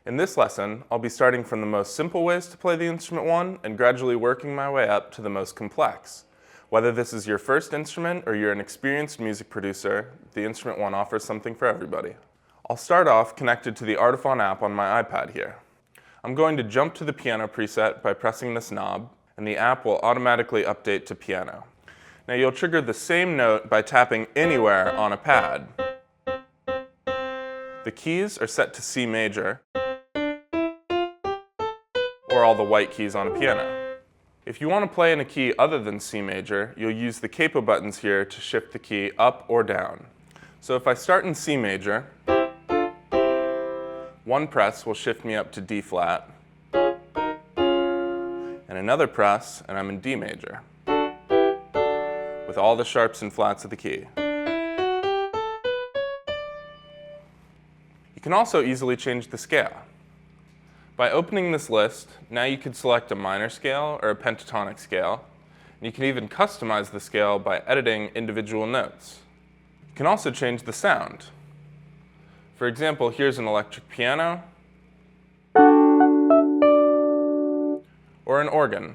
In this lesson, I'll be starting from the most simple ways to play the instrument one and gradually working my way up to the most complex. Whether this is your first instrument or you're an experienced music producer, the instrument one offers something for everybody. I'll start off connected to the Artiphon app on my iPad here. I'm going to jump to the piano preset by pressing this knob, and the app will automatically update to piano. Now you'll trigger the same note by tapping anywhere on a pad. The keys are set to C major, or all the white keys on a piano. If you want to play in a key other than C major, you'll use the capo buttons here to shift the key up or down. So if I start in C major, one press will shift me up to D flat, and another press and I'm in D major, with all the sharps and flats of the key. You can also easily change the scale. By opening this list, now you could select a minor scale or a pentatonic scale, and you can even customize the scale by editing individual notes. You can also change the sound. For example, here's an electric piano or an organ.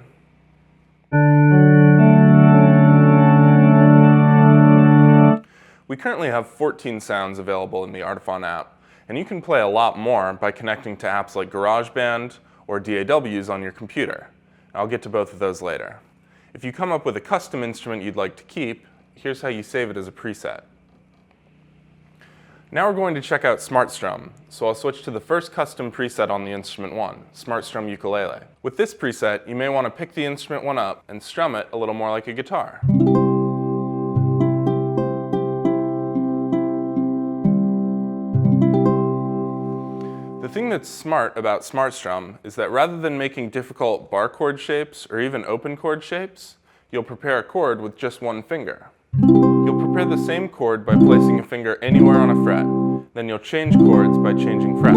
We currently have 14 sounds available in the Artiphon app, and you can play a lot more by connecting to apps like GarageBand or DAWs on your computer. I'll get to both of those later. If you come up with a custom instrument you'd like to keep, here's how you save it as a preset. Now we're going to check out Smart Strum, so I'll switch to the first custom preset on the instrument one, Smart Strum Ukulele. With this preset, you may want to pick the instrument one up and strum it a little more like a guitar. The thing that's smart about Smart Strum is that rather than making difficult bar chord shapes or even open chord shapes, you'll prepare a chord with just one finger. You'll prepare the same chord by placing a finger anywhere on a fret. Then you'll change chords by changing frets.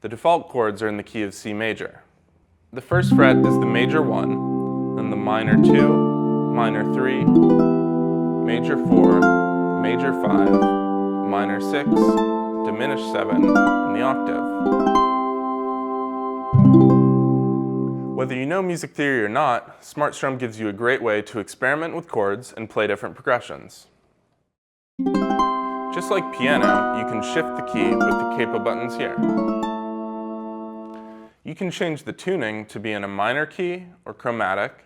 The default chords are in the key of C major. The first fret is the major 1, then the minor 2, minor 3, major 4, major 5, minor 6, diminished 7, and the octave. Whether you know music theory or not, Smart Strum gives you a great way to experiment with chords and play different progressions. Just like piano, you can shift the key with the capo buttons here. You can change the tuning to be in a minor key or chromatic,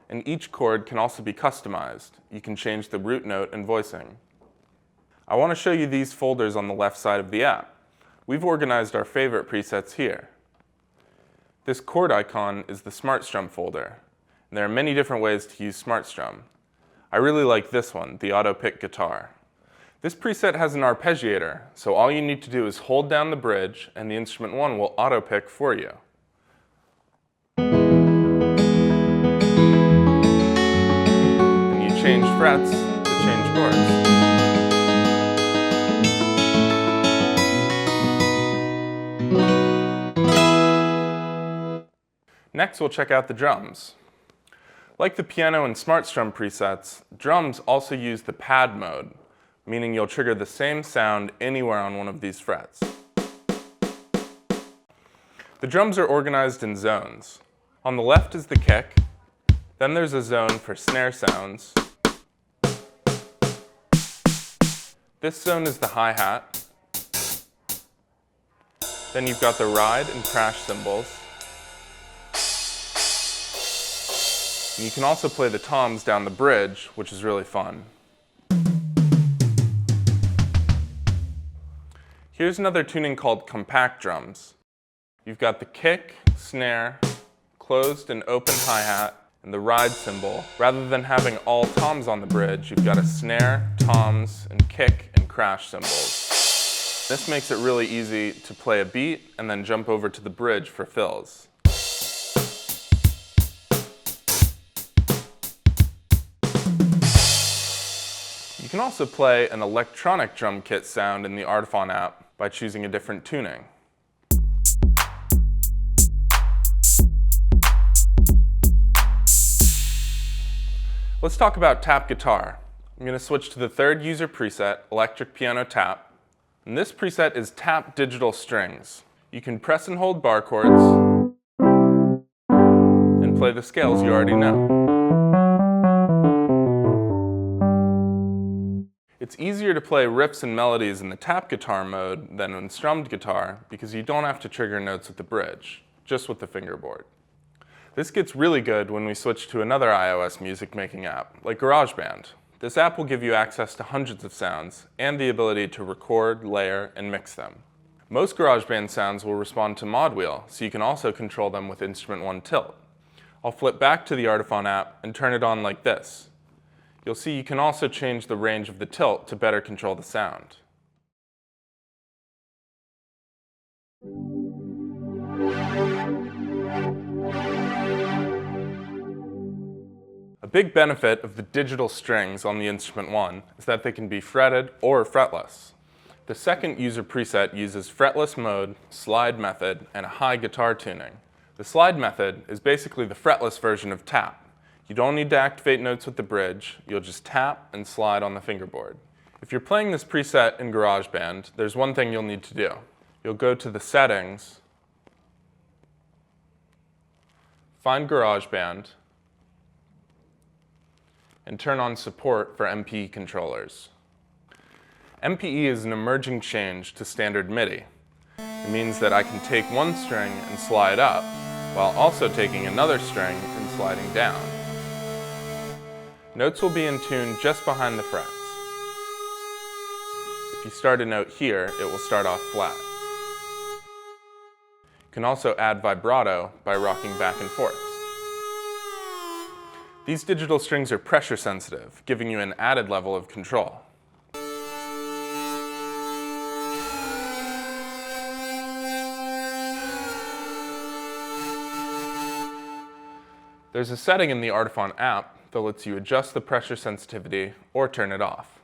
and each chord can also be customized. You can change the root note and voicing. I want to show you these folders on the left side of the app. We've organized our favorite presets here. This chord icon is the Smart Strum folder, and there are many different ways to use Smart Strum. I really like this one, the Auto Pick Guitar. This preset has an arpeggiator, so all you need to do is hold down the bridge and the instrument one will auto pick for you. And you change frets to change chords. Next, we'll check out the drums. Like the piano and Smart Strum presets, drums also use the pad mode, meaning you'll trigger the same sound anywhere on one of these frets. The drums are organized in zones. On the left is the kick, then there's a zone for snare sounds. This zone is the hi-hat. Then you've got the ride and crash cymbals. And you can also play the toms down the bridge, which is really fun. Here's another tuning called compact drums. You've got the kick, snare, closed and open hi-hat, and the ride cymbal. Rather than having all toms on the bridge, you've got a snare, toms, and kick and crash cymbals. This makes it really easy to play a beat and then jump over to the bridge for fills. You can also play an electronic drum kit sound in the Artiphon app by choosing a different tuning. Let's talk about tap guitar. I'm going to switch to the third user preset, Electric Piano Tap. And this preset is Tap Digital Strings. You can press and hold bar chords and play the scales you already know. It's easier to play riffs and melodies in the tap guitar mode than in strummed guitar because you don't have to trigger notes with the bridge, just with the fingerboard. This gets really good when we switch to another iOS music making app, like GarageBand. This app will give you access to hundreds of sounds and the ability to record, layer, and mix them. Most GarageBand sounds will respond to mod wheel, so you can also control them with Instrument 1 tilt. I'll flip back to the Artiphon app and turn it on like this. You'll see you can also change the range of the tilt to better control the sound. A big benefit of the digital strings on the Instrument 1 is that they can be fretted or fretless. The second user preset uses fretless mode, slide method, and a high guitar tuning. The slide method is basically the fretless version of tap. You don't need to activate notes with the bridge, you'll just tap and slide on the fingerboard. If you're playing this preset in GarageBand, there's one thing you'll need to do. You'll go to the settings, find GarageBand, and turn on support for MPE controllers. MPE is an emerging change to standard MIDI. It means that I can take one string and slide up, while also taking another string and sliding down. Notes will be in tune just behind the frets. If you start a note here, it will start off flat. You can also add vibrato by rocking back and forth. These digital strings are pressure sensitive, giving you an added level of control. There's a setting in the Artiphon app that lets you adjust the pressure sensitivity or turn it off.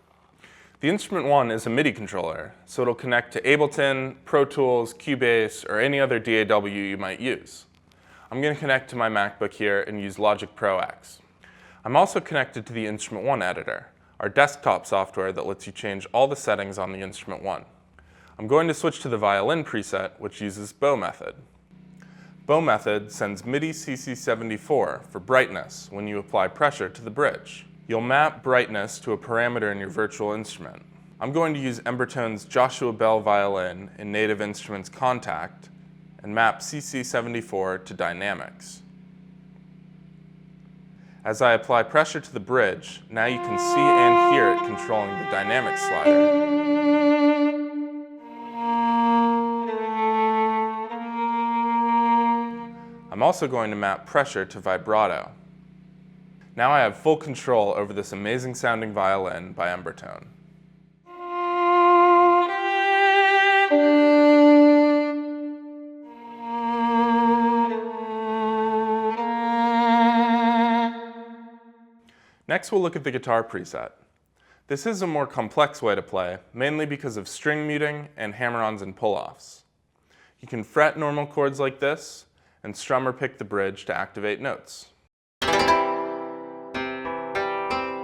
The Instrument 1 is a MIDI controller, so it'll connect to Ableton, Pro Tools, Cubase, or any other DAW you might use. I'm going to connect to my MacBook here and use Logic Pro X. I'm also connected to the Instrument 1 editor, our desktop software that lets you change all the settings on the Instrument 1. I'm going to switch to the Violin preset, which uses bow method. Bow method sends MIDI CC74 for brightness when you apply pressure to the bridge. You'll map brightness to a parameter in your virtual instrument. I'm going to use Embertone's Joshua Bell Violin in Native Instruments Contact and map CC74 to dynamics. As I apply pressure to the bridge, now you can see and hear it controlling the dynamic slider. I'm also going to map pressure to vibrato. Now I have full control over this amazing sounding violin by Embertone. Next we'll look at the guitar preset. This is a more complex way to play, mainly because of string muting and hammer-ons and pull-offs. You can fret normal chords like this, and strum or pick the bridge to activate notes. You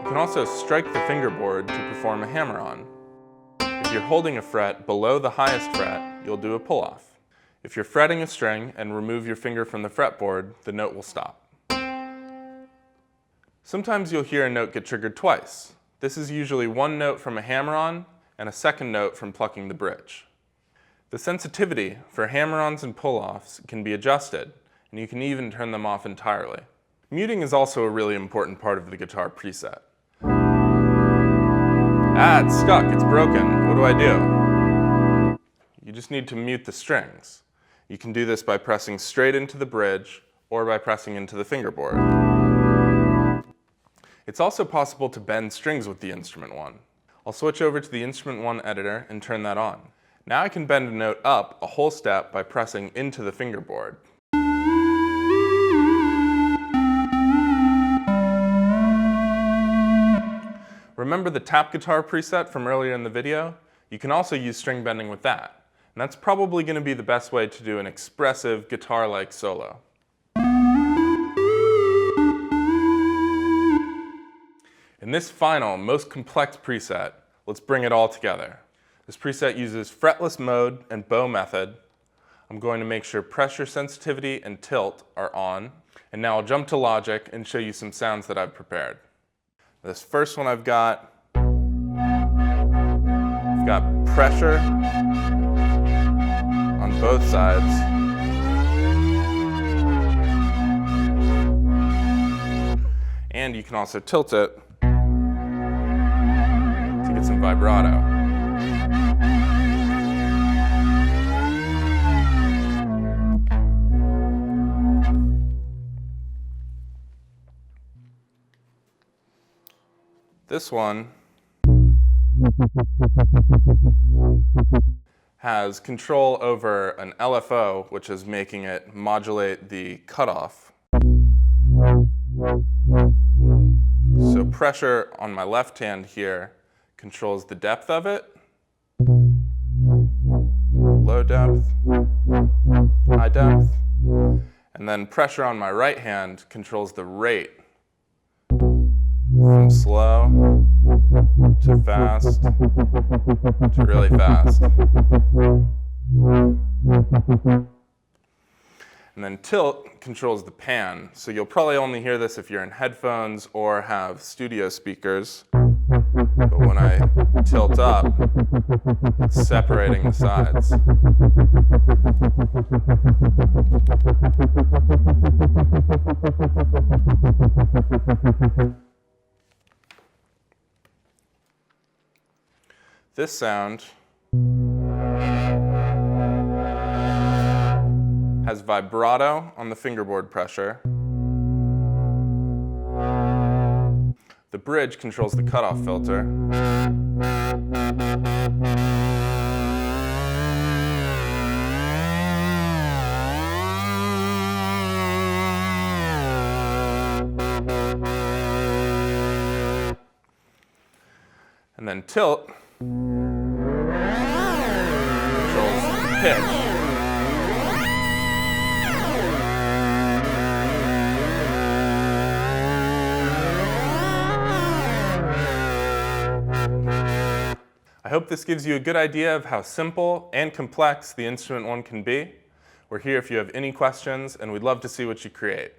can also strike the fingerboard to perform a hammer-on. If you're holding a fret below the highest fret, you'll do a pull-off. If you're fretting a string and remove your finger from the fretboard, the note will stop. Sometimes you'll hear a note get triggered twice. This is usually one note from a hammer-on and a second note from plucking the bridge. The sensitivity for hammer-ons and pull-offs can be adjusted, and you can even turn them off entirely. Muting is also a really important part of the guitar preset. Ah, it's stuck, it's broken. What do I do? You just need to mute the strings. You can do this by pressing straight into the bridge or by pressing into the fingerboard. It's also possible to bend strings with the Instrument 1. I'll switch over to the Instrument 1 editor and turn that on. Now I can bend a note up a whole step by pressing into the fingerboard. Remember the tap guitar preset from earlier in the video? You can also use string bending with that. And that's probably going to be the best way to do an expressive guitar-like solo. In In this final, most complex preset, let's bring it all together. This preset uses fretless mode and bow method. I'm going to make sure pressure sensitivity and tilt are on. And now I'll jump to Logic and show you some sounds that I've prepared. This first one I've got pressure on both sides. And you can also tilt it to get some vibrato. This one has control over an LFO, which is making it modulate the cutoff. So pressure on my left hand here controls the depth of it, low depth, high depth, and then pressure on my right hand controls the rate, from slow to fast to really fast. And then tilt controls the pan. So you'll probably only hear this if you're in headphones or have studio speakers. But when I tilt up, it's separating the sides. This sound has vibrato on the fingerboard pressure. The bridge controls the cutoff filter. And then tilt controls the pitch. I hope this gives you a good idea of how simple and complex the Instrument One can be. We're here if you have any questions, and we'd love to see what you create.